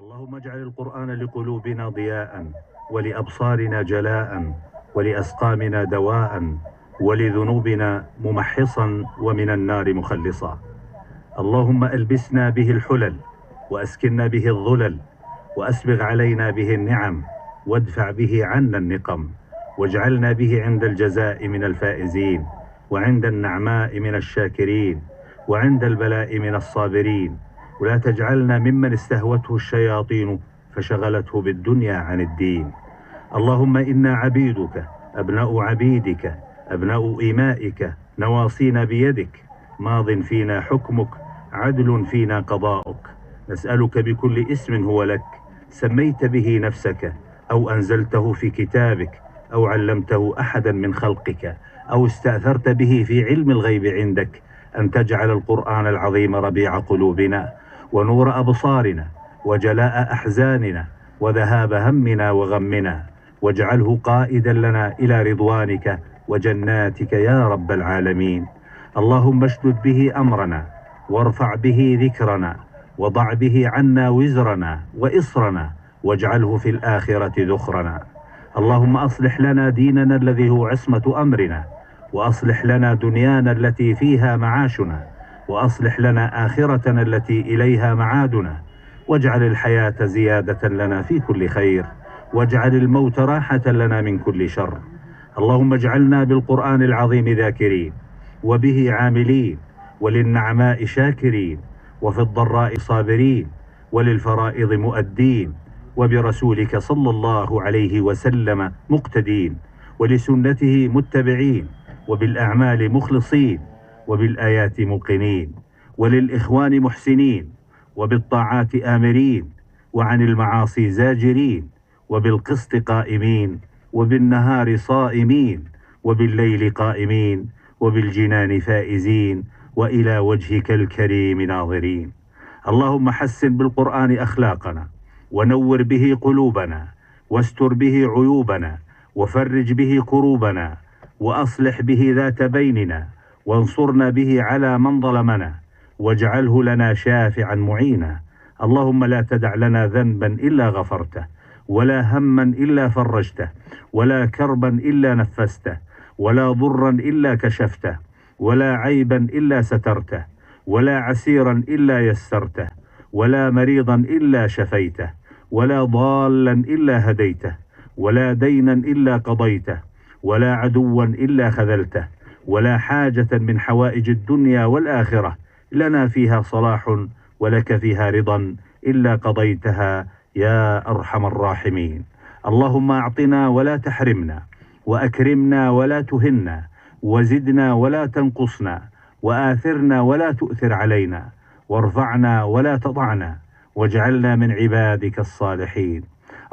اللهم اجعل القرآن لقلوبنا ضياء، ولأبصارنا جلاء، ولأسقامنا دواء، ولذنوبنا ممحصا، ومن النار مخلصا. اللهم ألبسنا به الحلل، وأسكننا به الظلل، وأسبغ علينا به النعم، وادفع به عنا النقم، واجعلنا به عند الجزاء من الفائزين، وعند النعماء من الشاكرين، وعند البلاء من الصابرين. ولا تجعلنا ممن استهوته الشياطين فشغلته بالدنيا عن الدين. اللهم إنا عبيدك، أبناء عبيدك، أبناء إمائك، نواصينا بيدك، ماض فينا حكمك، عدل فينا قضاؤك. نسألك بكل اسم هو لك، سميت به نفسك، أو أنزلته في كتابك، أو علمته أحدا من خلقك، أو استأثرت به في علم الغيب عندك، أن تجعل القرآن العظيم ربيع قلوبنا، ونور أبصارنا، وجلاء أحزاننا، وذهاب همنا وغمنا، واجعله قائدا لنا إلى رضوانك وجناتك يا رب العالمين. اللهم اشدد به أمرنا، وارفع به ذكرنا، وضع به عنا وزرنا وإصرنا، واجعله في الآخرة ذخرنا. اللهم أصلح لنا ديننا الذي هو عصمة أمرنا، وأصلح لنا دنيانا التي فيها معاشنا، وأصلح لنا آخرتنا التي إليها معادنا، واجعل الحياة زيادة لنا في كل خير، واجعل الموت راحة لنا من كل شر. اللهم اجعلنا بالقرآن العظيم ذاكرين، وبه عاملين، وللنعماء شاكرين، وفي الضراء صابرين، وللفرائض مؤدين، وبرسولك صلى الله عليه وسلم مقتدين، ولسنته متبعين، وبالأعمال مخلصين، وبالآيات موقنين، وللإخوان محسنين، وبالطاعات آمرين، وعن المعاصي زاجرين، وبالقسط قائمين، وبالنهار صائمين، وبالليل قائمين، وبالجنان فائزين، وإلى وجهك الكريم ناظرين. اللهم حسن بالقرآن أخلاقنا، ونور به قلوبنا، واستر به عيوبنا، وفرج به كروبنا، وأصلح به ذات بيننا، وانصرنا به على من ظلمنا، واجعله لنا شافعا معينا. اللهم لا تدع لنا ذنبا إلا غفرته، ولا هما إلا فرجته، ولا كربا إلا نفسته، ولا ضرا إلا كشفته، ولا عيبا إلا سترته، ولا عسيرا إلا يسرته، ولا مريضا إلا شفيته، ولا ضالا إلا هديته، ولا دينا إلا قضيته، ولا عدوا إلا خذلته، ولا حاجة من حوائج الدنيا والآخرة لنا فيها صلاح ولك فيها رضا إلا قضيتها يا أرحم الراحمين. اللهم أعطنا ولا تحرمنا، وأكرمنا ولا تهنا، وزدنا ولا تنقصنا، وآثرنا ولا تؤثر علينا، وارفعنا ولا تضعنا، واجعلنا من عبادك الصالحين.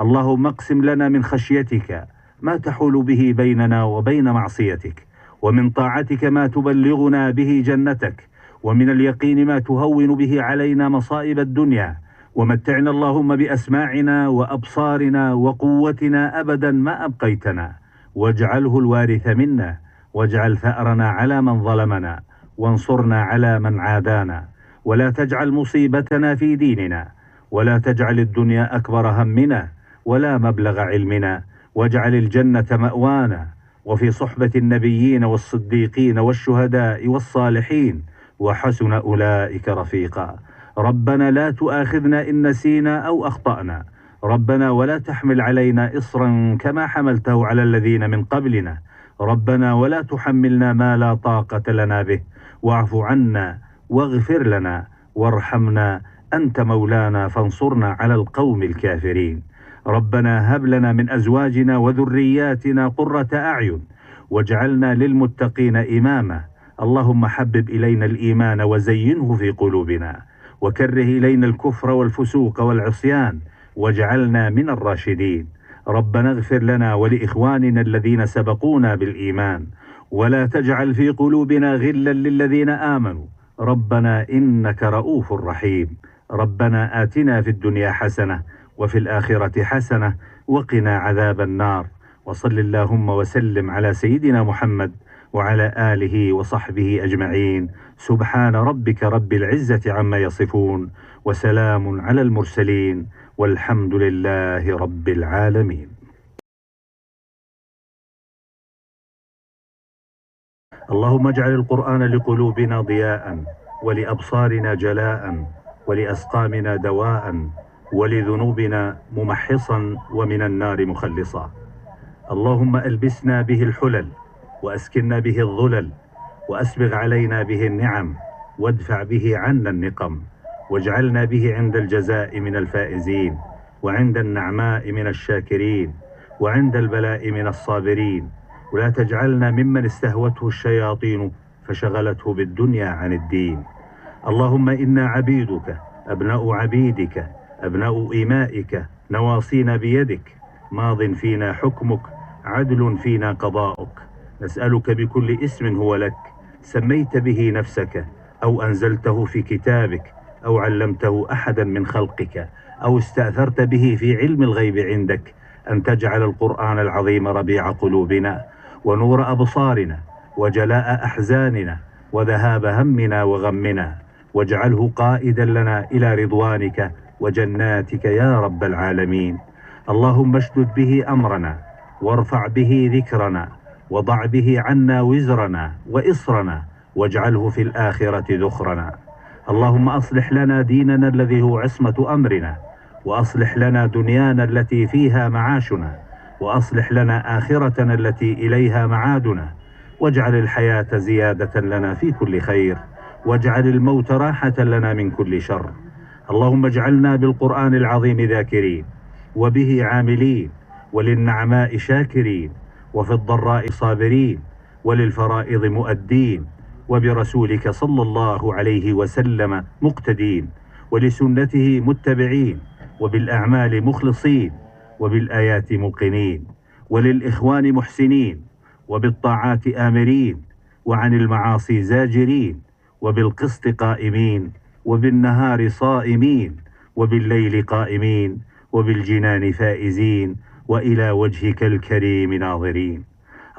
اللهم اقسم لنا من خشيتك ما تحول به بيننا وبين معصيتك، ومن طاعتك ما تبلغنا به جنتك، ومن اليقين ما تهون به علينا مصائب الدنيا. ومتعنا اللهم بأسماعنا وأبصارنا وقوتنا أبدا ما أبقيتنا، واجعله الوارث منا، واجعل ثأرنا على من ظلمنا، وانصرنا على من عادانا، ولا تجعل مصيبتنا في ديننا، ولا تجعل الدنيا أكبر همنا ولا مبلغ علمنا، واجعل الجنة مأوانا، وفي صحبة النبيين والصديقين والشهداء والصالحين، وحسن أولئك رفيقا. ربنا لا تؤاخذنا إن نسينا أو أخطأنا، ربنا ولا تحمل علينا إصرا كما حملته على الذين من قبلنا، ربنا ولا تحملنا ما لا طاقة لنا به، واعف عنا واغفر لنا وارحمنا، أنت مولانا فانصرنا على القوم الكافرين. ربنا هب لنا من أزواجنا وذرياتنا قرة أعين، واجعلنا للمتقين إماما. اللهم حبب إلينا الإيمان وزينه في قلوبنا، وكره إلينا الكفر والفسوق والعصيان، واجعلنا من الراشدين. ربنا اغفر لنا ولإخواننا الذين سبقونا بالإيمان، ولا تجعل في قلوبنا غلا للذين آمنوا، ربنا إنك رؤوف رحيم. ربنا آتنا في الدنيا حسنة، وفي الآخرة حسنة، وقنا عذاب النار. وصل اللهم وسلم على سيدنا محمد وعلى آله وصحبه أجمعين. سبحان ربك رب العزة عما يصفون، وسلام على المرسلين، والحمد لله رب العالمين. اللهم اجعل القرآن لقلوبنا ضياء، ولأبصارنا جلاء، ولأسقامنا دواء، ولذنوبنا ممحصا، ومن النار مخلصا. اللهم ألبسنا به الحلل، وأسكننا به الظلل، وأسبغ علينا به النعم، وادفع به عنا النقم، واجعلنا به عند الجزاء من الفائزين، وعند النعماء من الشاكرين، وعند البلاء من الصابرين. ولا تجعلنا ممن استهوته الشياطين فشغلته بالدنيا عن الدين. اللهم إنا عبيدك، أبناء عبيدك، أبناء إمائك، نواصينا بيدك، ماض فينا حكمك، عدل فينا قضاؤك. نسألك بكل اسم هو لك، سميت به نفسك، أو أنزلته في كتابك، أو علمته أحدا من خلقك، أو استأثرت به في علم الغيب عندك، أن تجعل القرآن العظيم ربيع قلوبنا، ونور أبصارنا، وجلاء أحزاننا، وذهاب همنا وغمنا، واجعله قائدا لنا إلى رضوانك وجناتك يا رب العالمين. اللهم اشدد به أمرنا، وارفع به ذكرنا، وضع به عنا وزرنا وإصرنا، واجعله في الآخرة ذخرنا. اللهم أصلح لنا ديننا الذي هو عصمة أمرنا، وأصلح لنا دنيانا التي فيها معاشنا، وأصلح لنا آخرتنا التي إليها معادنا، واجعل الحياة زيادة لنا في كل خير، واجعل الموت راحة لنا من كل شر. اللهم اجعلنا بالقرآن العظيم ذاكرين، وبه عاملين، وللنعماء شاكرين، وفي الضراء صابرين، وللفرائض مؤدين، وبرسولك صلى الله عليه وسلم مقتدين، ولسنته متبعين، وبالأعمال مخلصين، وبالآيات موقنين، وللإخوان محسنين، وبالطاعات آمرين، وعن المعاصي زاجرين، وبالقسط قائمين، وبالنهار صائمين، وبالليل قائمين، وبالجنان فائزين، وإلى وجهك الكريم ناظرين.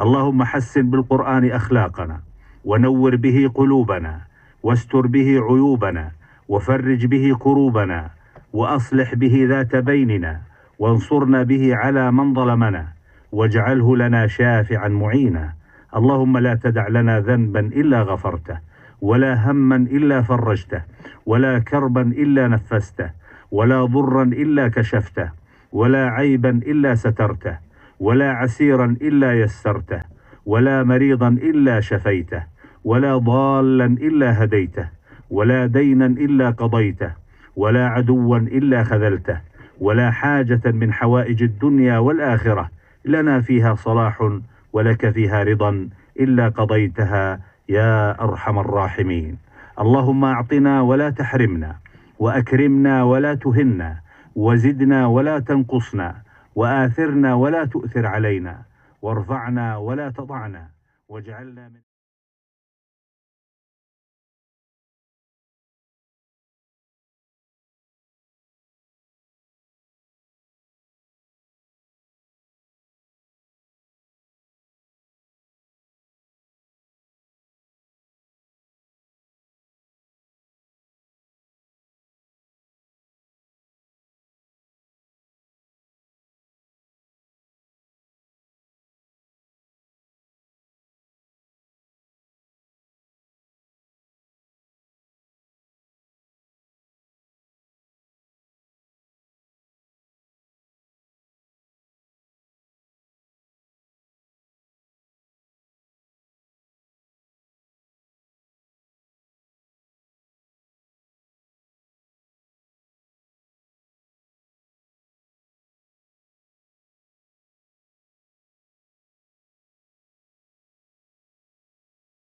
اللهم حسن بالقرآن أخلاقنا، ونور به قلوبنا، واستر به عيوبنا، وفرج به كروبنا، وأصلح به ذات بيننا، وانصرنا به على من ظلمنا، واجعله لنا شافعا معينا. اللهم لا تدع لنا ذنبا إلا غفرته، ولا هما إلا فرجته، ولا كربا إلا نفسته، ولا ضرا إلا كشفته، ولا عيبا إلا سترته، ولا عسيرا إلا يسرته، ولا مريضا إلا شفيته، ولا ضالا إلا هديته، ولا دينا إلا قضيته، ولا عدوا إلا خذلته، ولا حاجة من حوائج الدنيا والآخرة لنا فيها صلاح ولك فيها رضا إلا قضيتها يا أرحم الراحمين. اللهم أعطنا ولا تحرمنا، وأكرمنا ولا تهنا، وزدنا ولا تنقصنا، وآثرنا ولا تؤثر علينا، وارفعنا ولا تضعنا، واجعلنا من